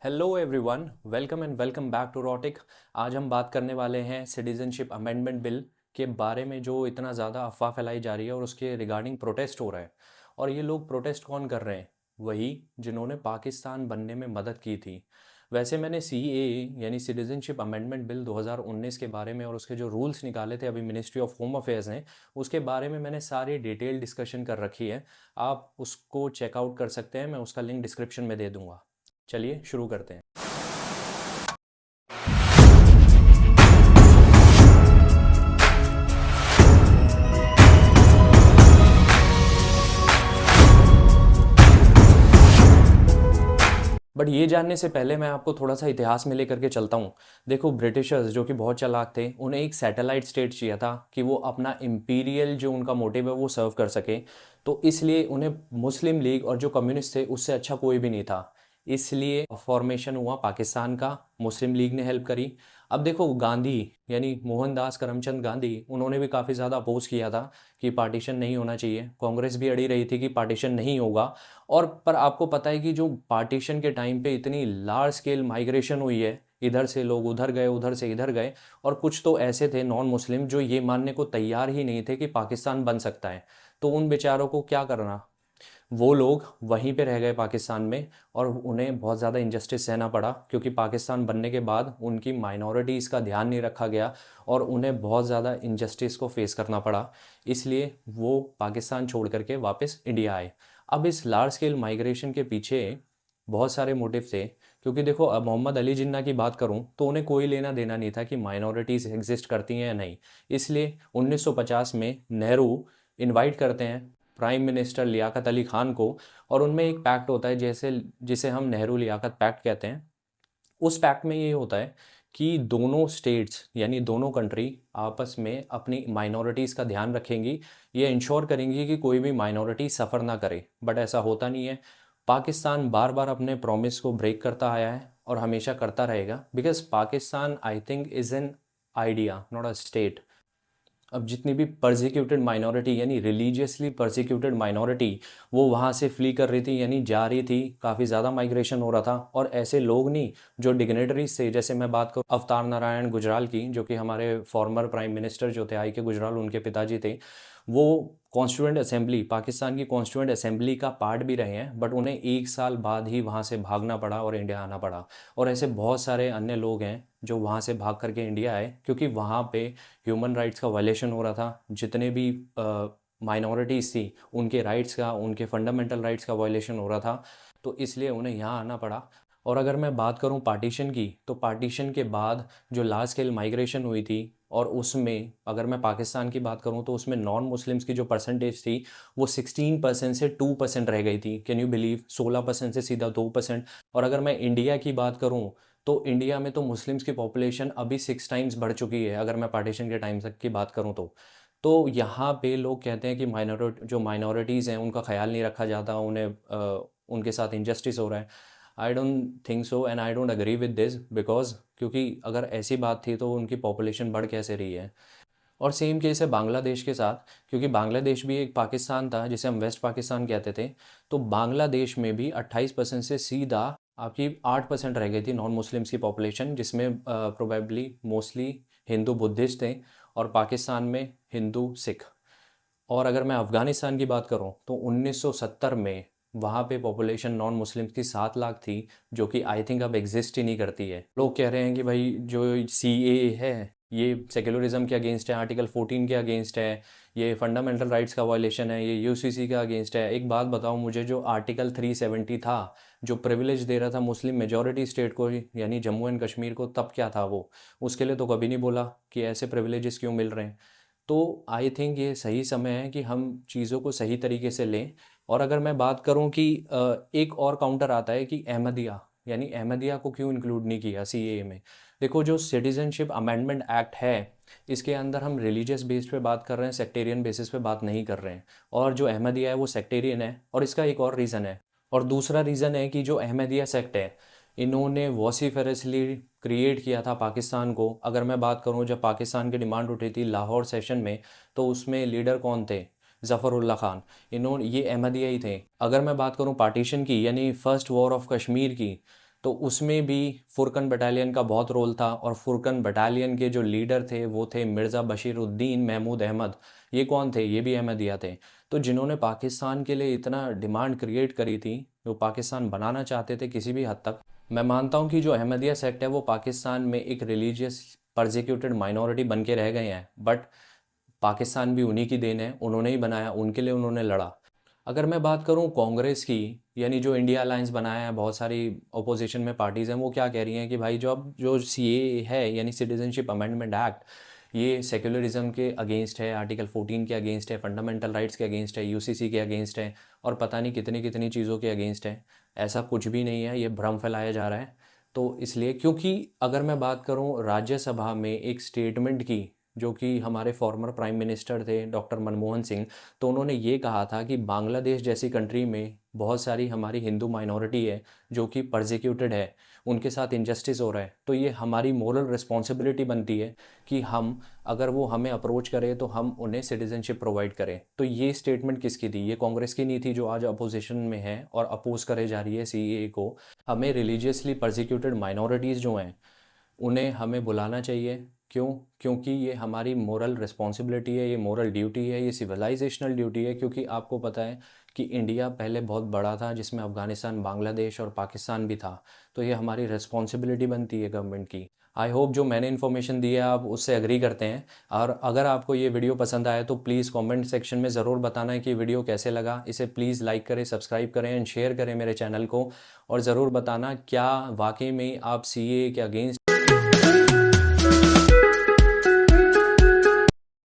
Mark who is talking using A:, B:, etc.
A: Hello everyone, welcome and welcome back to Rotic. आज हम बात करने वाले हैं सिटीजनशिप अमेंडमेंट बिल के बारे में, जो इतना ज़्यादा अफवाह फैलाई जा रही है और उसके रिगार्डिंग प्रोटेस्ट हो रहा है। और ये लोग प्रोटेस्ट कौन कर रहे हैं? वही जिन्होंने पाकिस्तान बनने में मदद की थी। वैसे मैंने सीएए यानी सिटीजनशिप अमेंडमेंट बिल 2019 के बारे में और उसके जो रूल्स निकाले थे अभी मिनिस्ट्री ऑफ होम अफेयर्स ने, उसके बारे में मैंने सारी डिटेल डिस्कशन कर रखी है। आप उसको चेकआउट कर सकते हैं, मैं उसका लिंक डिस्क्रिप्शन में दे दूंगा। चलिए शुरू करते हैं। बट ये जानने से पहले मैं आपको थोड़ा सा इतिहास में लेकर के चलता हूँ। देखो, ब्रिटिशर्स जो कि बहुत चालाक थे, उन्हें एक सैटेलाइट स्टेट चाहिए था कि वो अपना इम्पीरियल जो उनका मोटिव है वो सर्व कर सके। तो इसलिए उन्हें मुस्लिम लीग और जो कम्युनिस्ट थे उससे अच्छा कोई भी नहीं था। इसलिए फॉर्मेशन हुआ पाकिस्तान का। मुस्लिम लीग ने हेल्प करी। अब देखो, गांधी यानी मोहनदास करमचंद गांधी, उन्होंने भी काफ़ी ज़्यादा अपोज किया था कि पार्टीशन नहीं होना चाहिए। कांग्रेस भी अड़ी रही थी कि पार्टीशन नहीं होगा। और पर आपको पता है कि जो पार्टीशन के टाइम पे इतनी लार्ज स्केल माइग्रेशन हुई है, इधर से लोग उधर गए, उधर से इधर गए। और कुछ तो ऐसे थे नॉन मुस्लिम जो ये मानने को तैयार ही नहीं थे कि पाकिस्तान बन सकता है। तो उन बेचारों को क्या करना, वो लोग वहीं पे रह गए पाकिस्तान में। और उन्हें बहुत ज़्यादा इंजस्टिस सहना पड़ा, क्योंकि पाकिस्तान बनने के बाद उनकी माइनॉरिटीज़ का ध्यान नहीं रखा गया और उन्हें बहुत ज़्यादा इंजस्टिस को फेस करना पड़ा। इसलिए वो पाकिस्तान छोड़ करके वापस इंडिया आए। अब इस लार्ज स्केल माइग्रेशन के पीछे बहुत सारे मोटिव थे। क्योंकि देखो, अब मोहम्मद अली जिन्ना की बात करूं तो उन्हें कोई लेना देना नहीं था कि माइनॉरिटीज़ एग्जिस्ट करती हैं या नहीं। इसलिए 1950 में नेहरू इनवाइट करते हैं प्राइम मिनिस्टर लियाकत अली खान को। और उनमें एक पैक्ट होता है, जैसे जिसे हम नेहरू लियाकत पैक्ट कहते हैं। उस पैक्ट में ये होता है कि दोनों स्टेट्स यानी दोनों कंट्री आपस में अपनी माइनॉरिटीज़ का ध्यान रखेंगी। ये इंश्योर करेंगी कि कोई भी माइनॉरिटी सफ़र ना करे। बट ऐसा होता नहीं है। पाकिस्तान बार बार अपने प्रॉमिस को ब्रेक करता आया है और हमेशा करता रहेगा, because Pakistan I think is an idea, not a state. अब जितनी भी परसिक्यूटेड माइनॉरिटी यानी रिलीजियसली परसिक्यूटेड माइनॉरिटी, वो वहाँ से फ्ली कर रही थी यानी जा रही थी, काफ़ी ज़्यादा माइग्रेशन हो रहा था। और ऐसे लोग नहीं जो डिग्नेटरीज थे, जैसे मैं बात करूँ अवतार नारायण गुजराल की, जो कि हमारे फॉर्मर प्राइम मिनिस्टर जो थे आई के गुजराल, उनके पिताजी थे। वो कॉन्स्टिट्यूएंट असेंबली, पाकिस्तान की कॉन्स्टिट्यूएंट असेंबली का पार्ट भी रहे हैं, बट उन्हें 1 साल बाद ही वहाँ से भागना पड़ा और इंडिया आना पड़ा। और ऐसे बहुत सारे अन्य लोग हैं जो वहाँ से भाग करके इंडिया आए, क्योंकि वहाँ पे ह्यूमन राइट्स का वायलेशन हो रहा था। जितने भी माइनॉरिटीज़ थी, उनके राइट्स का, उनके फंडामेंटल राइट्स का वायलेशन हो रहा था। तो इसलिए उन्हें यहाँ आना पड़ा। और अगर मैं बात करूँ पार्टीशन की, तो पार्टीशन के बाद जो लार्ज स्केल माइग्रेशन हुई थी, और उसमें अगर मैं पाकिस्तान की बात करूँ तो उसमें नॉन मुस्लिम्स की जो परसेंटेज थी वो 16% से 2% रह गई थी। Can you believe? 16% से सीधा 2%। और अगर मैं इंडिया की बात करूँ तो इंडिया में तो मुस्लिम्स की पॉपुलेशन अभी 6 टाइम्स बढ़ चुकी है, अगर मैं पार्टीशन के टाइम तक की बात करूँ तो यहाँ पे लोग कहते हैं कि माइनॉरिटीज़ हैं उनका ख्याल नहीं रखा जाता, उन्हें उनके साथ इंजस्टिस हो रहा है। I don't think so and I don't agree with this, because क्योंकि अगर ऐसी बात थी तो उनकी पॉपुलेशन बढ़ कैसे रही है। और सेम केस है बांग्लादेश के साथ, क्योंकि बांग्लादेश भी एक पाकिस्तान था जिसे हम वेस्ट पाकिस्तान कहते थे। तो बांग्लादेश में भी 28% से सीधा आपकी 8% रह गई थी नॉन मुस्लिम्स की पॉपुलेशन, जिसमें प्रोबेबली मोस्टली हिंदू बुद्धिस्ट थे, और पाकिस्तान में हिंदू सिख। और अगर मैं अफ़गानिस्तान की बात करूं तो 1970 में वहाँ पे पॉपुलेशन नॉन मुस्लिम्स की 7 लाख थी, जो कि आई थिंक अब एग्जिस्ट ही नहीं करती है। लोग कह रहे हैं कि भाई जो सीएए है ये सेक्युलरिज्म के अगेंस्ट है, आर्टिकल 14 के अगेंस्ट है, ये फंडामेंटल राइट्स का वायलेशन है, ये यूसीसी का अगेंस्ट है। एक बात बताओ मुझे, जो आर्टिकल 370 था, जो प्रिविलेज दे रहा था मुस्लिम मेजॉरिटी स्टेट को यानी जम्मू एंड कश्मीर को, तब क्या था वो? उसके लिए तो कभी नहीं बोला कि ऐसे प्रिविलेजेस क्यों मिल रहे हैं। तो आई थिंक ये सही समय है कि हम चीज़ों को सही तरीके से लें। और अगर मैं बात करूं कि एक और काउंटर आता है कि अहमदिया, यानी अहमदिया को क्यों इंक्लूड नहीं किया सीएए में। देखो, जो सिटीजनशिप अमेंडमेंट एक्ट है, इसके अंदर हम रिलीजियस बेस पे बात कर रहे हैं, सेक्टेरियन बेसिस पे बात नहीं कर रहे हैं। और जो अहमदिया है वो सेक्टेरियन है, और इसका एक और रीज़न है। और दूसरा रीज़न है कि जो अहमदिया सेक्ट है, इन्होंने वॉसिफरसली क्रिएट किया था पाकिस्तान को। अगर मैं बात करूं, जब पाकिस्तान की डिमांड उठी थी लाहौर सेशन में, तो उसमें लीडर कौन थे? ज़फ़रुल्लाह खान। इन्होंने, ये अहमदिया ही थे। अगर मैं बात करूं पार्टीशन की यानी फ़र्स्ट वॉर ऑफ कश्मीर की, तो उसमें भी फुरकन बटालियन का बहुत रोल था, और फुरकन बटालियन के जो लीडर थे वो थे मिर्ज़ा बशीरुद्दीन महमूद अहमद। ये कौन थे? ये भी अहमदिया थे। तो जिन्होंने पाकिस्तान के लिए इतना डिमांड क्रिएट करी थी, जो पाकिस्तान बनाना चाहते थे किसी भी हद तक। मैं मानता हूँ कि जो अहमदिया सेक्ट है वो पाकिस्तान में एक रिलीजियस परसिक्यूटेड माइनॉरिटी बन के रह गए हैं, बट पाकिस्तान भी उन्हीं की देन है, उन्होंने ही बनाया, उनके लिए उन्होंने लड़ा। अगर मैं बात करूं कांग्रेस की, यानी जो इंडिया अलायंस बनाया है, बहुत सारी अपोजिशन में पार्टीज़ हैं, वो क्या कह रही हैं कि भाई जो अब जो सीए है यानी सिटीजनशिप अमेंडमेंट एक्ट, ये सेक्युलरिज्म के अगेंस्ट है, आर्टिकल 14 के अगेंस्ट है, फंडामेंटल राइट्स के अगेंस्ट है, यूसीसी के अगेंस्ट है, और पता नहीं कितनी कितनी चीज़ों के अगेंस्ट है। ऐसा कुछ भी नहीं है, ये भ्रम फैलाया जा रहा है। तो इसलिए, क्योंकि अगर मैं बात करूं राज्यसभा में एक स्टेटमेंट की, जो कि हमारे फॉर्मर प्राइम मिनिस्टर थे डॉक्टर मनमोहन सिंह, तो उन्होंने ये कहा था कि बांग्लादेश जैसी कंट्री में बहुत सारी हमारी हिंदू माइनॉरिटी है जो कि परसिक्यूटेड है, उनके साथ इनजस्टिस हो रहा है। तो ये हमारी मोरल रिस्पॉन्सिबिलिटी बनती है कि हम, अगर वो हमें अप्रोच करें तो हम उन्हें सिटीजनशिप प्रोवाइड करें। तो ये स्टेटमेंट किसकी थी? ये कांग्रेस की नहीं थी, जो आज अपोजिशन में है और अपोज करे जा रही है सीएए को। हमें रिलीजियसली परसिक्यूटेड माइनॉरिटीज़ जो हैं उन्हें हमें बुलाना चाहिए। क्यों? क्योंकि ये हमारी मोरल रिस्पॉन्सिबिलिटी है, ये मोरल ड्यूटी है, ये सिविलाइजेशनल ड्यूटी है। क्योंकि आपको पता है कि इंडिया पहले बहुत बड़ा था, जिसमें अफ़गानिस्तान, बांग्लादेश और पाकिस्तान भी था। तो ये हमारी रिस्पॉन्सिबिलिटी बनती है गवर्नमेंट की। आई होप जो मैंने इन्फॉर्मेशन दी है आप उससे एग्री करते हैं। और अगर आपको ये वीडियो पसंद आए तो प्लीज़ कमेंट सेक्शन में ज़रूर बताना है कि वीडियो कैसे लगा। इसे प्लीज़ लाइक करें, सब्सक्राइब करें एंड शेयर करें मेरे चैनल को। और ज़रूर बताना क्या वाकई में आप सीएए के अगेंस्ट